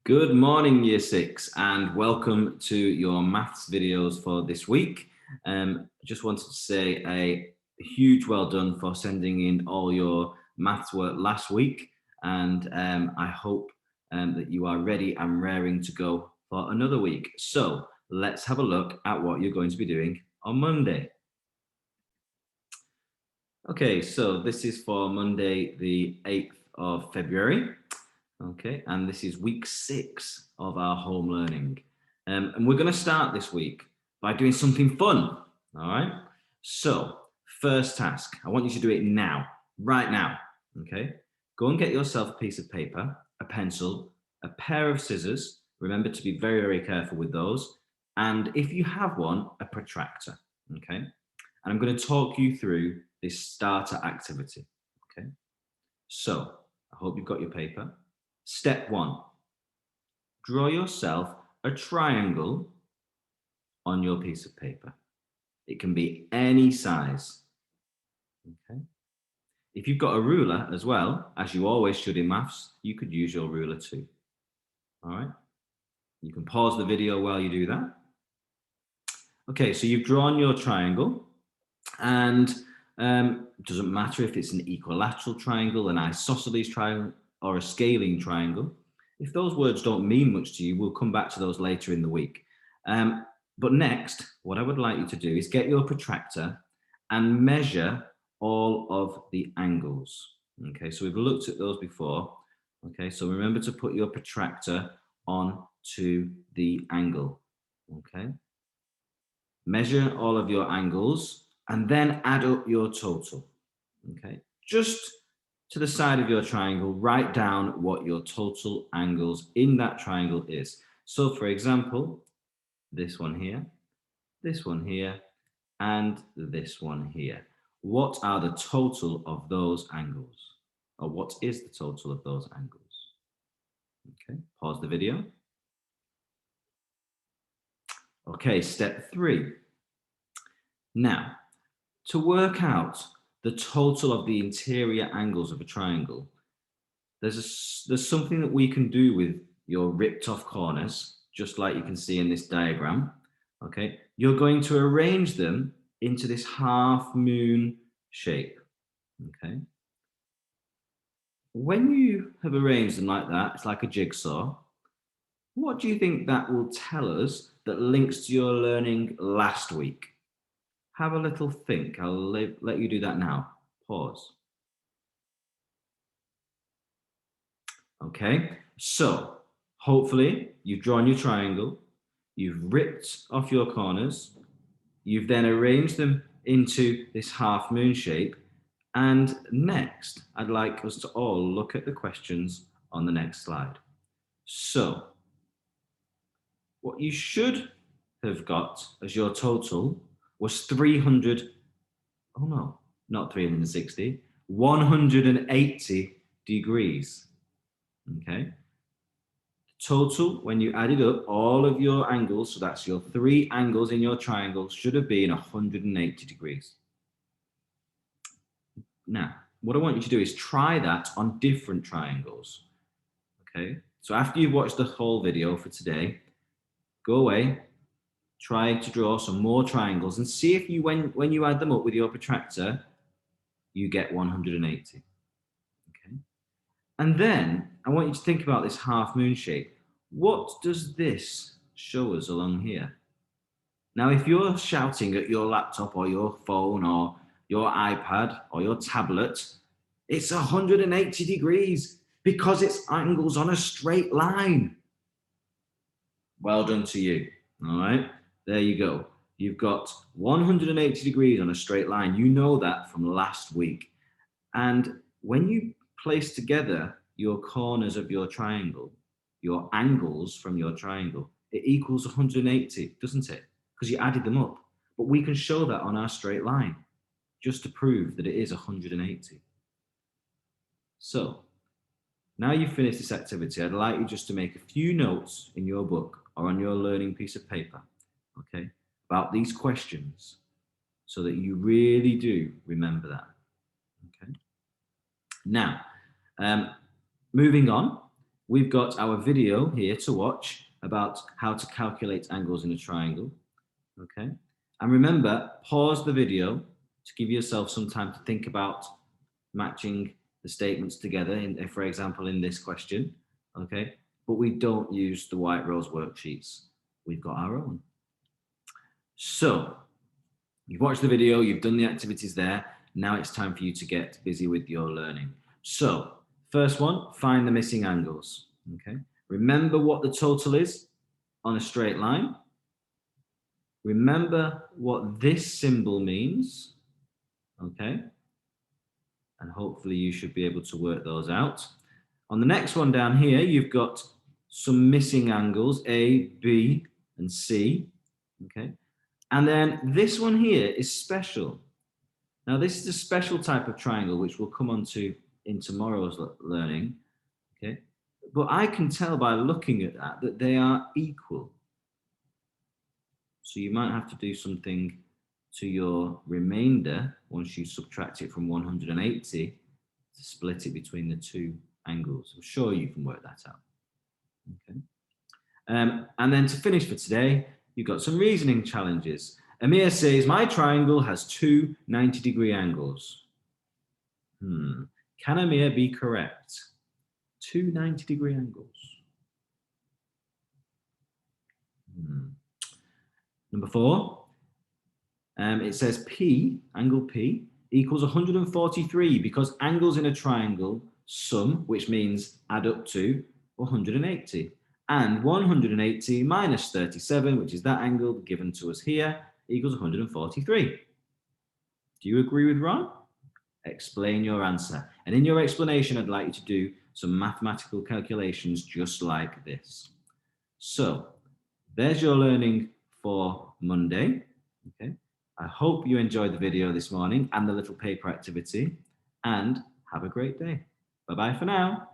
Good morning, Year 6, and welcome to your maths videos for this week. Just wanted to say a huge well done for sending in all your maths work last week, and I hope that you are ready and raring to go for another week. So let's have a look at what you're going to be doing on Monday. Okay, so this is for Monday, the 8th of February. Okay, and this is week 6 of our home learning. And we're going to start this week by doing something fun. All right, so first task, I want you to do it now, right now. Okay, go and get yourself a piece of paper, a pencil, a pair of scissors. Remember to be very, very careful with those. And if you have one, a protractor. Okay, and I'm going to talk you through this starter activity. Okay, so I hope you've got your paper. Step 1, draw yourself a triangle on your piece of paper. It can be any size. Okay. If you've got a ruler as well, as you always should in maths, you could use your ruler too. All right. You can pause the video while you do that. Okay, so you've drawn your triangle, and it doesn't matter if it's an equilateral triangle, an isosceles triangle, or a scaling triangle. If those words don't mean much to you, we'll come back to those later in the week. But next, what I would like you to do is get your protractor and measure all of the angles. Okay, so we've looked at those before. Okay, so remember to put your protractor on to the angle. Okay, measure all of your angles and then add up your total. Okay, just to the side of your triangle, write down what your total angles in that triangle is. So for example, this one here, and this one here. What are the total of those angles? Or what is the total of those angles? Okay, pause the video. Okay, step 3. Now, to work out the total of the interior angles of a triangle, there's something that we can do with your ripped off corners, just like you can see in this diagram. Okay, you're going to arrange them into this half moon shape. Okay, when you have arranged them like that, it's like a jigsaw. What do you think that will tell us that links to your learning last week? Have a little think. I'll let you do that now. Pause. Okay, so hopefully you've drawn your triangle, you've ripped off your corners, you've then arranged them into this half moon shape, and next I'd like us to all look at the questions on the next slide. So what you should have got as your total was 300, oh no, not 360, 180 degrees. Okay. Total, when you added up all of your angles, so that's your 3 angles in your triangle, should have been 180 degrees. Now, what I want you to do is try that on different triangles. Okay, so after you've watched the whole video for today, go away, try to draw some more triangles and see if you, when you add them up with your protractor, you get 180. Okay, and then I want you to think about this half moon shape. What does this show us along here? Now, if you're shouting at your laptop or your phone or your iPad or your tablet, it's 180 degrees because it's angles on a straight line. Well done to you. All right, there you go. You've got 180 degrees on a straight line. You know that from last week. And when you place together your corners of your triangle, your angles from your triangle, it equals 180, doesn't it? Because you added them up. But we can show that on our straight line, just to prove that it is 180. So, now you've finished this activity, I'd like you just to make a few notes in your book or on your learning piece of paper, okay, about these questions so that you really do remember that, okay? Now, moving on, we've got our video here to watch about how to calculate angles in a triangle. Okay. And remember, pause the video to give yourself some time to think about matching the statements together, for example, in this question. Okay. But we don't use the White Rose worksheets. We've got our own. So you've watched the video, you've done the activities there. Now it's time for you to get busy with your learning. So first one, find the missing angles. Okay. Remember what the total is on a straight line. Remember what this symbol means. Okay. And hopefully you should be able to work those out. On the next one down here, you've got some missing angles, A, B, and C. Okay. And then this one here is special. Now, this is a special type of triangle, which we'll come on to in tomorrow's learning. Okay. But I can tell by looking at that they are equal. So you might have to do something to your remainder once you subtract it from 180 to split it between the two angles. I'm sure you can work that out. Okay. And then to finish for today, you've got some reasoning challenges. Amir says, my triangle has two 90-degree angles. Can Amir be correct? Two 90-degree angles. Number 4, it says P, angle P, equals 143 because angles in a triangle sum, which means add up to 180. And 180 minus 37, which is that angle given to us here, equals 143. Do you agree with Ron? Explain your answer. And in your explanation, I'd like you to do some mathematical calculations just like this. So there's your learning for Monday. Okay. I hope you enjoyed the video this morning and the little paper activity, and have a great day. Bye-bye for now.